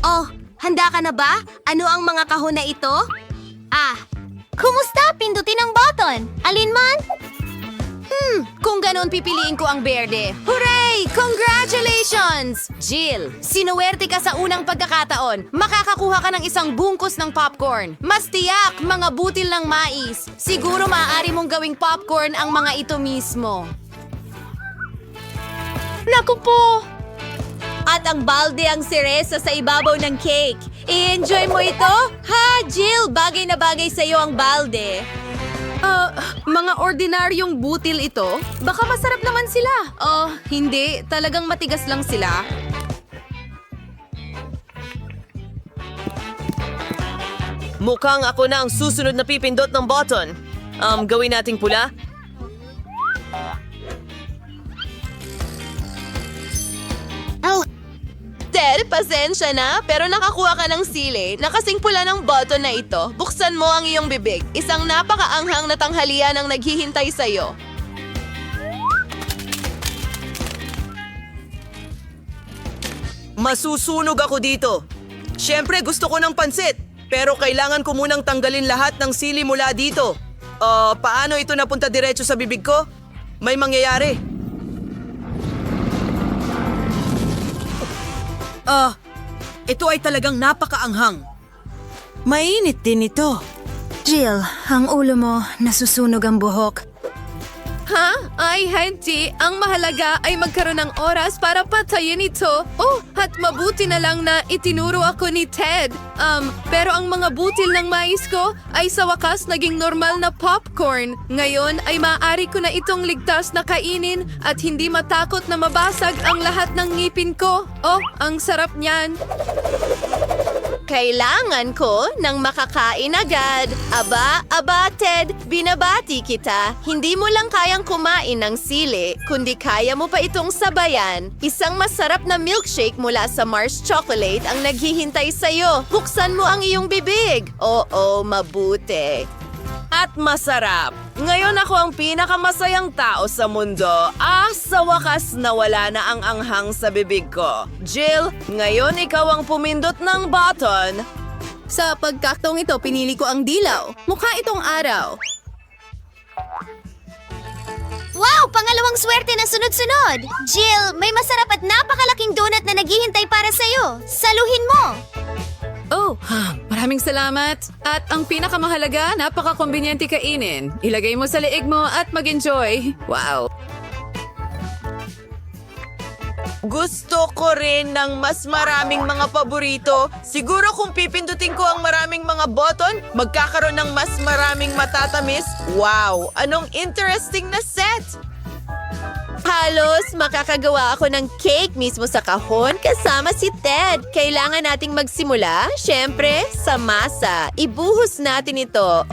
Oh, handa ka na ba? Ano ang mga kahon na ito? Kumusta? Pindutin ang button. Alin man? Kung ganon pipiliin ko ang berde. Hooray! Congratulations! Jill, sinuwerte ka sa unang pagkakataon. Makakakuha ka ng isang bungkus ng popcorn. Mas tiyak, mga butil ng mais. Siguro maaari mong gawing popcorn ang mga ito mismo. Naku po! At ang balde ang seresa sa ibabaw ng cake. I-enjoy mo ito? Ha, Jill, bagay na bagay sa iyo ang balde. Mga ordinaryong butil ito? Baka masarap naman sila. Hindi. Talagang matigas lang sila. Mukhang ako na ang susunod na pipindot ng button. Gawin nating pula. Ted, pasensya na, pero nakakuha ka ng sili. Nakasing pula ng button na ito. Buksan mo ang iyong bibig. Isang napakaanghang na tanghalian ang naghihintay sa'yo. Masusunog ako dito. Siyempre gusto ko ng pansit. Pero kailangan ko munang tanggalin lahat ng sili mula dito. Paano ito napunta diretso sa bibig ko? May mangyayari. Ito ay talagang napakaanghang. Mainit din ito. Jill, ang ulo mo, nasusunog ang buhok. Ha? Ay, hindi. Ang mahalaga ay magkaroon ng oras para patayin ito. Oh, at mabuti na lang na itinuro ako ni Ted. Pero ang mga butil ng mais ko ay sa wakas naging normal na popcorn. Ngayon ay maaari ko na itong ligtas na kainin at hindi matakot na mabasag ang lahat ng ngipin ko. Oh, ang sarap niyan. Kailangan ko ng makakain agad. Aba, Ted, binabati kita. Hindi mo lang kayang kumain ng sili, kundi kaya mo pa itong sabayan. Isang masarap na milkshake mula sa Mars Chocolate ang naghihintay sa'yo. Buksan mo ang iyong bibig. Oo, mabuti. At masarap. Ngayon ako ang pinakamasayang tao sa mundo. Sa wakas nawala na ang anghang sa bibig ko. Jill, ngayon ikaw ang pumindot ng button. Sa pagkakataong ito, pinili ko ang dilaw. Mukha itong araw. Wow! Pangalawang swerte na sunod-sunod! Jill, may masarap at napakalaking donut na naghihintay para sa'yo. Saluhin mo! Maraming salamat. At ang pinakamahalaga, napaka-kombinyente kainin. Ilagay mo sa leeg mo at mag-enjoy. Wow! Gusto ko rin ng mas maraming mga paborito. Siguro kung pipindutin ko ang maraming mga button, magkakaroon ng mas maraming matatamis. Wow! Anong interesting na set! Halos makakagawa ako ng cake mismo sa kahon kasama si Ted. Kailangan nating magsimula, syempre, sa masa. Ibuhos natin ito.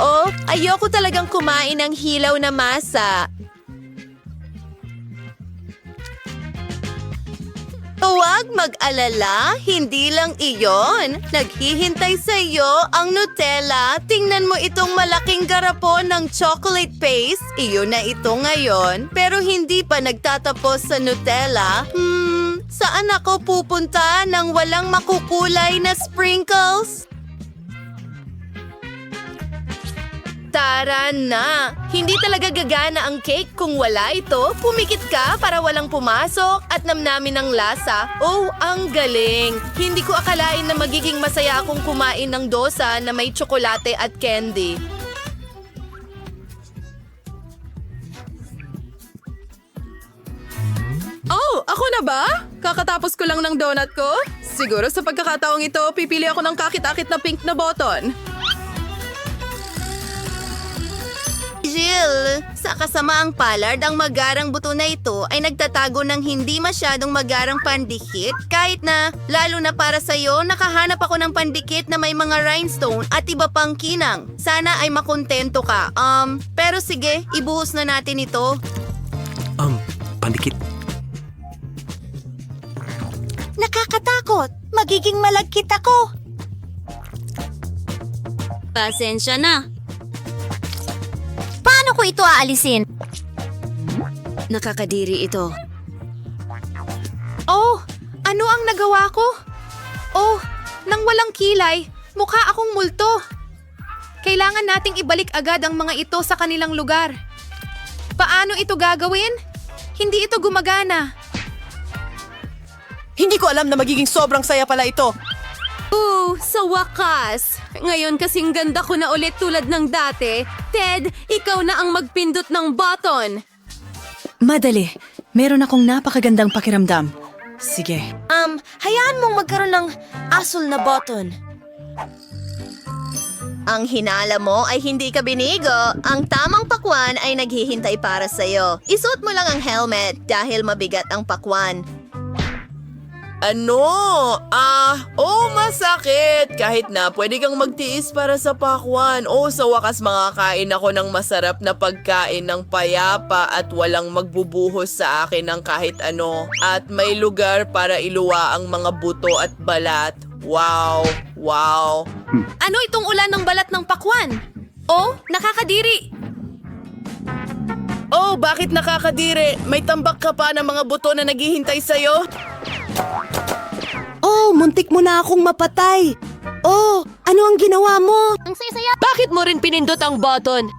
Ayoko talagang kumain ng hilaw na masa. Huwag mag-alala, hindi lang iyon. Naghihintay sa iyo ang Nutella. Tingnan mo itong malaking garapon ng chocolate paste. Iyon na ito ngayon, pero hindi pa nagtatapos sa Nutella. Saan ako pupunta nang walang makukulay na sprinkles? Tara na! Hindi talaga gagana ang cake kung wala ito. Pumikit ka para walang pumasok at namnamin ang lasa. Oh, ang galing! Hindi ko akalain na magiging masaya akong kumain ng dosa na may tsokolate at candy. Oh, ako na ba? Kakatapos ko lang ng donut ko? Siguro sa pagkakataong ito, pipili ako ng kakit-akit na pink na button. Jill, sa kasamaang palad, ang magarang buto na ito ay nagtatago ng hindi masyadong magarang pandikit. Kahit na, lalo na para sa'yo, nakahanap ako ng pandikit na may mga rhinestone at iba pang kinang. Sana ay makontento ka. Pero sige, ibuhos na natin ito. Pandikit. Nakakatakot! Magiging malagkit ako! Pasensya na. Paano ko ito aalisin? Nakakadiri ito. Oh, ano ang nagawa ko? Oh, Nang walang kilay, mukha akong multo. Kailangan nating ibalik agad ang mga ito sa kanilang lugar. Paano ito gagawin? Hindi ito gumagana. Hindi ko alam na magiging sobrang saya pala ito. Sa wakas! Ngayon kasing ganda ko na ulit tulad ng dati. Ted, ikaw na ang magpindot ng button. Madali. Meron akong napakagandang pakiramdam. Sige. Hayaan mong magkaroon ng asul na button. Ang hinala mo ay hindi ka binigo. Ang tamang pakwan ay naghihintay para sa'yo. Isuot mo lang ang helmet dahil mabigat ang pakwan. Ano? Masakit. Kahit na pwede kang magtiis para sa pakwan. Sa wakas makakain ako ng masarap na pagkain ng payapa at walang magbubuhos sa akin ng kahit ano. At may lugar para iluwa ang mga buto at balat. Wow! Wow! Ano itong ulan ng balat ng pakwan? Nakakadiri! Bakit nakakadiri? May tambak ka pa ng mga buto na naghihintay sa'yo? Muntik mo na akong mapatay. Ano ang ginawa mo? Ang saya-saya. Bakit mo rin pinindot ang button?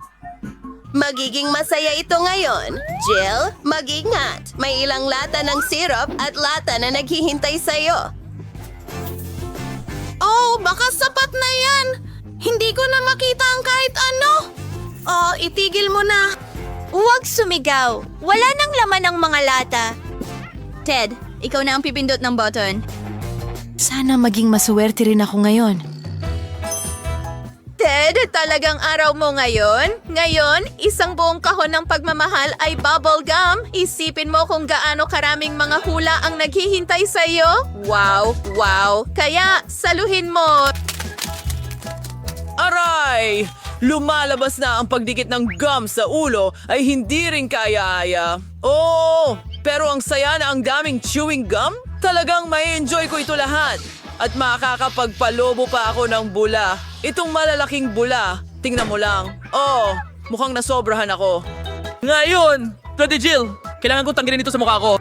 Magiging masaya ito ngayon. Jill, mag-ingat. May ilang lata ng syrup at lata na naghihintay sa'yo. Baka sapat na yan! Hindi ko na makita ang kahit ano! Itigil mo na! Huwag sumigaw. Wala nang laman ang mga lata. Ted, ikaw na ang pipindot ng button. Sana maging masuwerte rin ako ngayon. Ted, talagang araw mo ngayon? Ngayon, isang buong kahon ng pagmamahal ay bubble gum. Isipin mo kung gaano karaming mga hula ang naghihintay sa'yo. Wow, wow. Kaya, saluhin mo. Aray! Lumalabas na ang pagdikit ng gum sa ulo ay hindi rin kaya-aya. Pero ang saya na ang daming chewing gum? Talagang may enjoy ko ito lahat. At makakapagpalobo pa ako ng bula. Itong malalaking bula, tingnan mo lang. Mukhang nasobrahan ako. Ngayon, Bloody Jill, kailangan kong tanggalin ito sa mukha ko.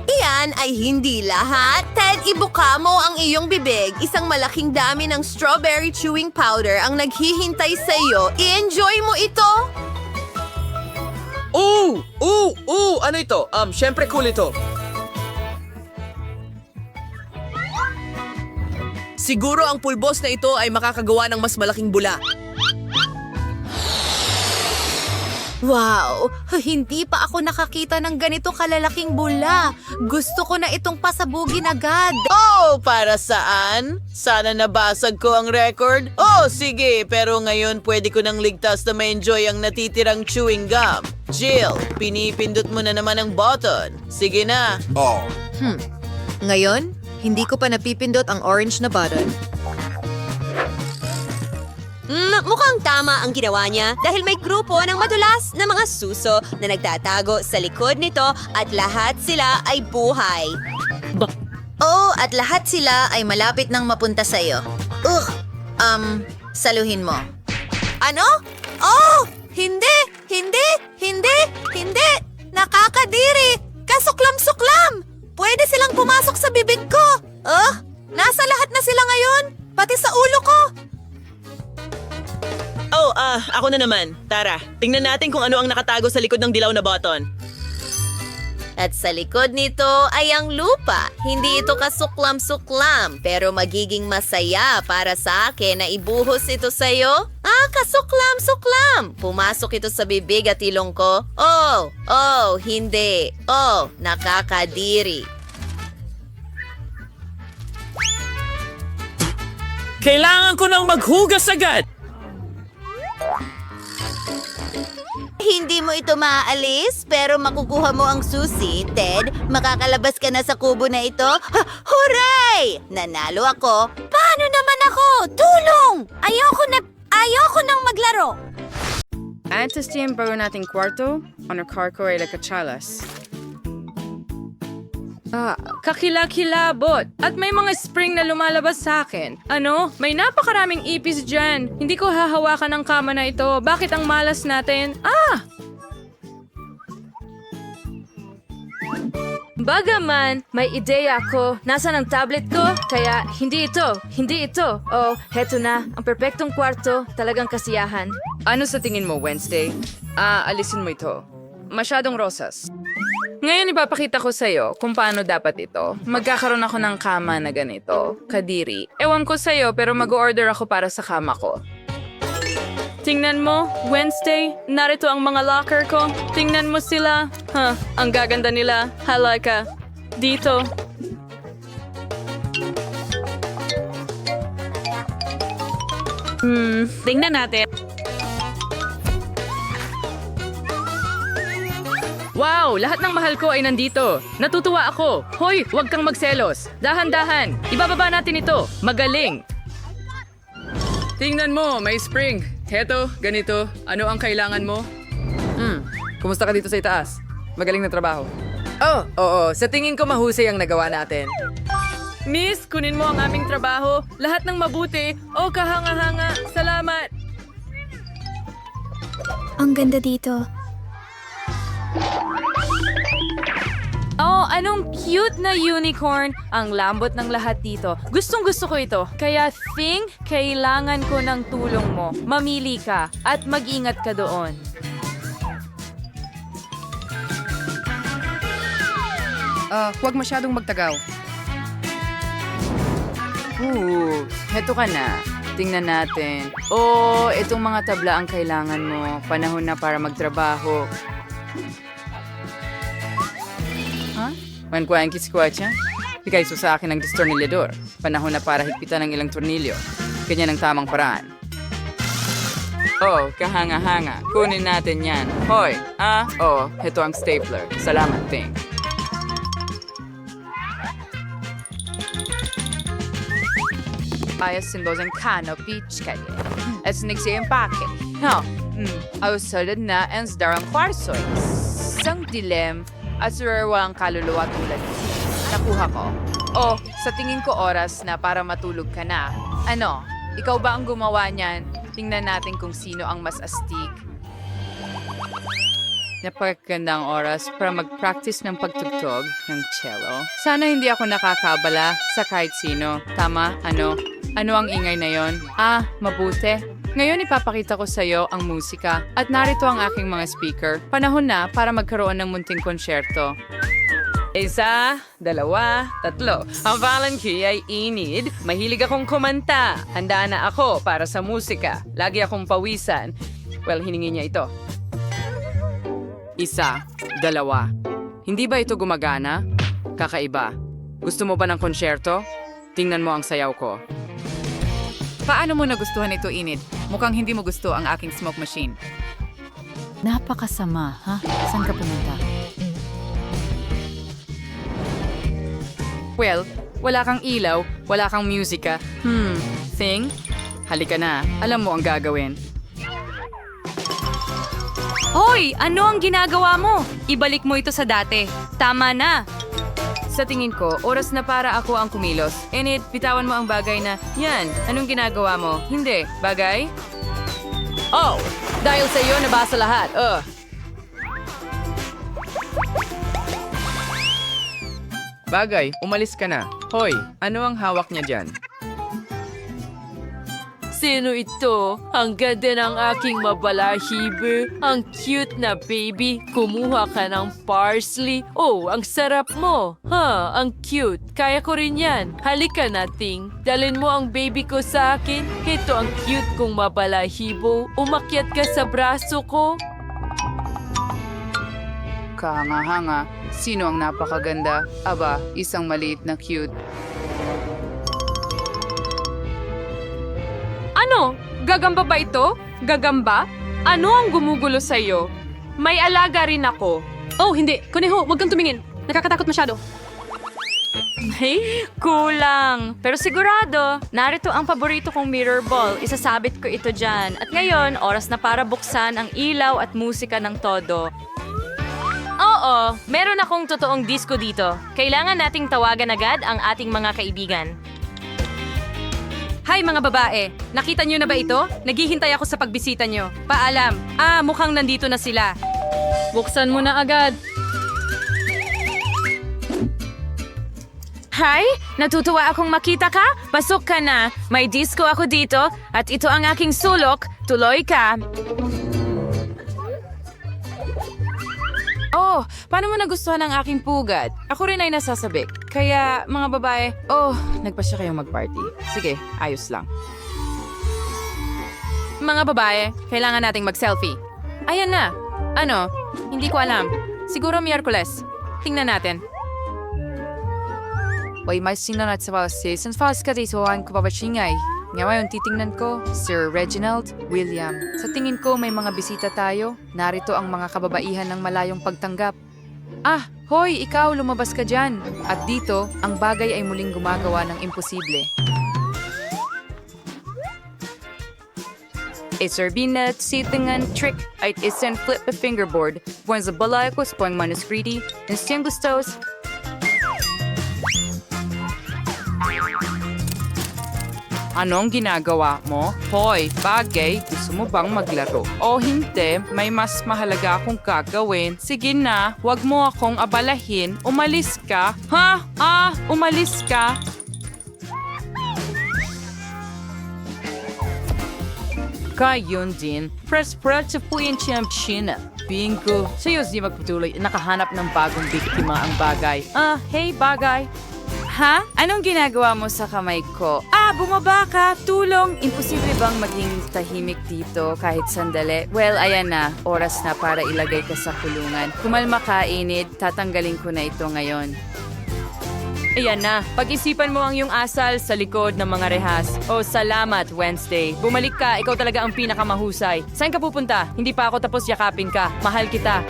Iyan ay hindi lahat. Ted, ibuka mo ang iyong bibig. Isang malaking dami ng strawberry chewing powder ang naghihintay sa'yo. I-enjoy mo ito. Ano ito? Syempre cool ito. Siguro ang pulbos na ito ay makakagawa ng mas malaking bula. Wow! Hindi pa ako nakakita ng ganito kalalaking bula. Gusto ko na itong pasabugin agad. Para saan? Sana nabasag ko ang record? Sige, pero ngayon pwede ko nang ligtas na ma-enjoy ang natitirang chewing gum. Jill, pinipindot mo na naman ang button. Sige na. Ngayon, hindi ko pa napipindot ang orange na button. Mukhang tama ang ginawa niya dahil may grupo ng madulas na mga suso na nagtatago sa likod nito at lahat sila ay buhay. At lahat sila ay malapit nang mapunta sa'yo. Saluhin mo. Ano? Hindi! Hindi! Hindi! Hindi! Nakakadiri! Kasuklam-suklam! Pwede silang pumasok sa bibig ko! Nasa lahat na sila ngayon! Pati sa ulo ko! Ako na naman. Tara, tingnan natin kung ano ang nakatago sa likod ng dilaw na button. At sa likod nito ay ang lupa. Hindi ito kasuklam-suklam, pero magiging masaya para sa akin na ibuhos ito sa'yo. Kasuklam-suklam! Pumasok ito sa bibig at ilong ko. Hindi. Nakakadiri. Kailangan ko nang maghugas agad! Hindi mo ito maaalis, pero makukuha mo ang susi, Ted. Makakalabas ka na sa kubo na ito. Hooray! Nanalo ako. Paano naman ako? Tulong! Ayoko nang maglaro. Antes tiempo nating kwarto, ano karko ay lakachalas. Kakilakilabot. At may mga spring na lumalabas sa akin. May napakaraming ipis dyan. Hindi ko hahawakan ang kama na ito. Bakit ang malas natin? Bagaman, may ideya ako. Nasaan ang tablet ko? Kaya, hindi ito. Oh, heto na. Ang perpektong kwarto, talagang kasiyahan. Ano sa tingin mo, Wednesday? Alisin mo ito. Masyadong rosas. Ngayon ipapakita ko sa'yo kung paano dapat ito. Magkakaroon ako ng kama na ganito. Kadiri. Ewan ko sa'yo pero mag-order ako para sa kama ko. Tingnan mo, Wednesday, narito ang mga locker ko. Tingnan mo sila. Ang gaganda nila. Halika. Dito. Tingnan natin. Wow! Lahat ng mahal ko ay nandito. Natutuwa ako. Hoy, huwag kang magselos. Dahan-dahan. Ibababa natin ito. Magaling. Tingnan mo, may spring. Heto, ganito. Ano ang kailangan mo? Kumusta ka dito sa itaas? Magaling na trabaho. Oh, oo. Sa tingin ko mahusay ang nagawa natin. Miss, kunin mo ang aming trabaho. Lahat ng mabuti. O kahanga-hanga. Salamat. Ang ganda dito. Oh, anong cute na unicorn. Ang lambot ng lahat dito. Gustong-gusto ko ito. Kaya think, kailangan ko ng tulong mo. Mamili ka at mag-ingat ka doon. Huwag masyadong magtagaw. Heto ka na. Tingnan natin. Oh, itong mga tabla ang kailangan mo. Panahon na para magtrabaho. Mankuhaan kisikwacha? Bigay sa akin ng distornilyador. Panahon na para higpitan ng ilang tornilyo. Ganyan ang tamang paraan. Oh, kahanga-hanga. Kunin natin yan. Hoy, heto ang stapler. Salamat, Ting. Ayos sindosang canopy chkade. At nagsiempake. Ausolid na ang darang kwarsoy. Sang dilem at surerwang kaluluwa tulad. Nakuha ko. Oh, sa tingin ko oras na para matulog ka na. Ano, ikaw ba ang gumawa niyan? Tingnan natin kung sino ang mas astig. Napakagandang oras para mag-practice ng pagtugtog ng cello. Sana hindi ako nakakabala sa kahit sino. Tama? Ano? Ano ang ingay na yon? Mabuti. Ngayon ipapakita ko sa iyo ang musika at narito ang aking mga speaker. Panahon na para magkaroon ng munting konsyerto. 1, 2, 3. Ang Valentine ay inid. Mahilig akong kumanta. Handa na ako para sa musika. Lagi akong pawisan. Well, hiningi niya ito. 1, 2. Hindi ba ito gumagana? Kakaiba. Gusto mo ba ng konsyerto? Tingnan mo ang sayaw ko. Paano mo nagustuhan ito, Inid? Mukhang hindi mo gusto ang aking smoke machine. Napakasama, ha? Saan ka pumunta? Well, wala kang ilaw, wala kang musika. Thing? Halika na. Alam mo ang gagawin. Hoy! Ano ang ginagawa mo? Ibalik mo ito sa dati. Tama na. Sa tingin ko, oras na para ako ang kumilos. Enid, bitawan mo ang bagay na, yan, anong ginagawa mo? Hindi, bagay? Oh, dahil sa iyo nabasa lahat. Bagay, umalis ka na. Hoy, ano ang hawak niya dyan? Sino ito? Ang ganda ng aking mabalahibe. Ang cute na baby. Kumuha ka ng parsley. Oh, ang sarap mo. Ang cute. Kaya ko rin yan. Halika na, Ting. Dalhin mo ang baby ko sa akin. Ito ang cute kong mabalahibo. Umakyat ka sa braso ko. Kahanga-hanga, sino ang napakaganda? Aba, isang maliit na cute. Ano? Gagamba ba ito? Gagamba? Ano ang gumugulo sa'yo? May alaga rin ako. Oh, hindi. Kuneho, huwag kang tumingin. Nakakatakot masyado. Hey, kulang. Pero sigurado, narito ang paborito kong mirror ball. Isasabit ko ito dyan. At ngayon, oras na para buksan ang ilaw at musika ng todo. Oo, meron akong totoong disco dito. Kailangan nating tawagan agad ang ating mga kaibigan. Hi mga babae, nakita niyo na ba ito? Naghihintay ako sa pagbisita niyo. Paalam. Mukhang nandito na sila. Buksan mo na agad. Hi! Natutuwa akong makita ka. Pasok ka na. May disco ako dito at ito ang aking sulok. Tuloy ka. Oh, paano mo nagustuhan ang aking pugad? Ako rin ay nasasabik. Kaya, mga babae, nagpasya kayong mag-party. Sige, ayos lang. Mga babae, kailangan nating mag-selfie. Ayan na. Ano? Hindi ko alam. Siguro Miyerkules. Tingnan natin. Wait, may sinanat sa basis. Ang fast ka dito ang kapapachingay. Ngayon, titingnan ko, Sir Reginald William. Sa tingin ko, may mga bisita tayo. Narito ang mga kababaihan ng malayong pagtanggap. Ah, hoy, ikaw, lumabas ka dyan. At dito, ang bagay ay muling gumagawa ng imposible. Isorbina sitingan trick ay isen flip a fingerboard. Buwan sa balay ko sa pang manuskriti. Insting gustos. Anong ginagawa mo? Hoy, bagay, gusto mo bang maglaro? O hindi, may mas mahalaga akong gagawin. Sige na, wag mo akong abalahin. Umalis ka. Ha? Umalis ka. Kayon din, press sa puyin siyang China. Bingo. Sa'yo di magpatuloy, nakahanap ng bagong biktima ang bagay. Hey bagay. Ha? Anong ginagawa mo sa kamay ko? Bumaba ka! Tulong! Imposible bang maging tahimik dito kahit sandali? Well, ayan na. Oras na para ilagay ka sa kulungan. Kumalma ka, Enid. Tatanggalin ko na ito ngayon. Ayan na. Pag-isipan mo ang iyong asal sa likod ng mga rehas. Oh, salamat, Wednesday. Bumalik ka. Ikaw talaga ang pinakamahusay. Saan ka pupunta? Hindi pa ako tapos yakapin ka. Mahal kita.